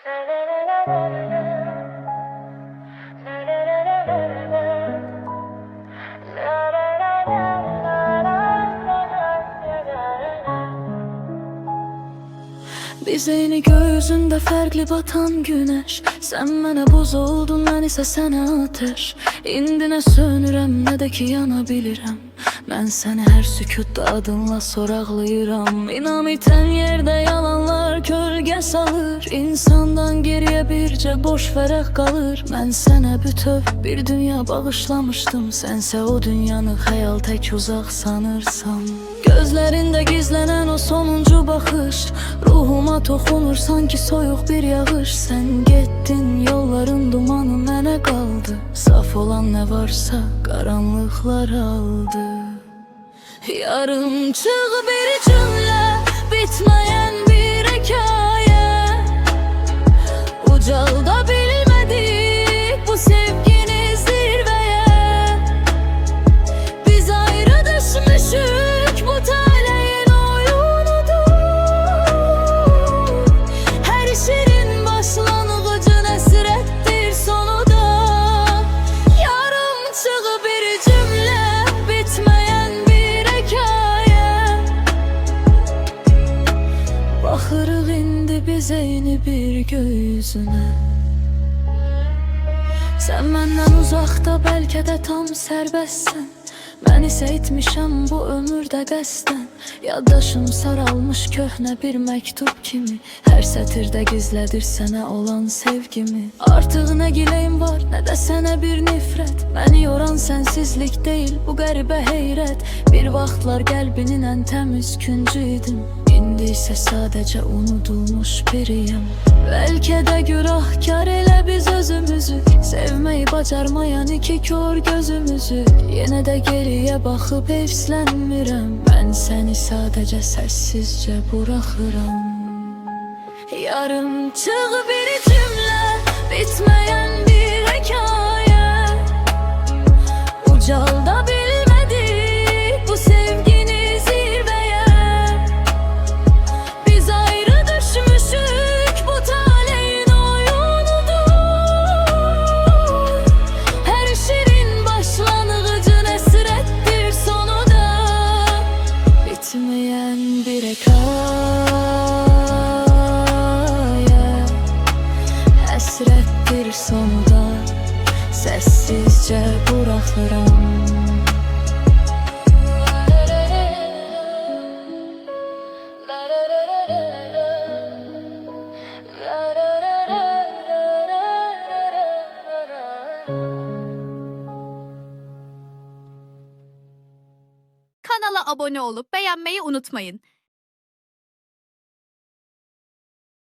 Biz eyni göğüzündə fərqli batan günəş. Sən mənə buz oldun, mən isə sənə atəş. İndi nə sönürəm, nə də ki yana bilirəm. Mən səni hər sükutda adınla soraqlayıram. İnam itən yerdə yalanlar kölgə salır. İnsandan geriyə bircə boş vərəq qalır. Mən sənə bütöv bir dünya bağışlamışdım. Sənsə o dünyanı xəyal tək uzaq sanırsan. Gözlərində gizlənən o sonuncu baxış ruhuma toxunur sanki soyuq bir yağış. Sən getdin, yolların dumanı mənə qaldı. Saf olan nə varsa qaranlıqlar aldı. Yarımçıq bir cümlə, bitməyən bir hekayə. Ucalda bilmədik bu sevgini zirvəyə. Biz ayrı düşmüşük, bu taleyin oyunudur. Hər şirin başlanğıcı nəsrətdir sonu da. Yarımçıq bir cümlə, bitməyən bir hekayə. Baxırıq indi biz eyni bir gökyüzünə. Sən məndən uzaqda, bəlkə də tam sərbəstsən. Mən isə etmişəm bu ömürdə qəsdən. Yaddaşım saralmış köhnə bir məktub kimi. Hər sətirdə gizlədir sənə olan sevgimi. Artıq nə giləyim var, nə də sənə bir nifrət. Məni yoran sənsizlik deyil, bu qəribə heyrət. Bir vaxtlar qəlbinin ən təmiz küncü idim. İndi isə sadəcə unudulmuş biriyəm. Bəlkə də günahkar elə biz özümüzü. Sevməyi bacarmayan iki kör gözümüzü. Yenə də geriyə baxıb heyfslənmirəm. Mən səni sadəcə səssizcə buraxıram. Yarımçıq bir cümlə, bitməyən bir hekayə. Ucalda bilmədik bu sevgini zirvəyə. Biz ayrı düşmüşük, bu taleyin oyunudur. Hər şirin başlanğıcı nəsrətdir sonu da. Bitməyən bir hekayə. Həsrətdir sonu da. Səssizcə buraxıram. Kanala abone olup beğenmeyi unutmayın.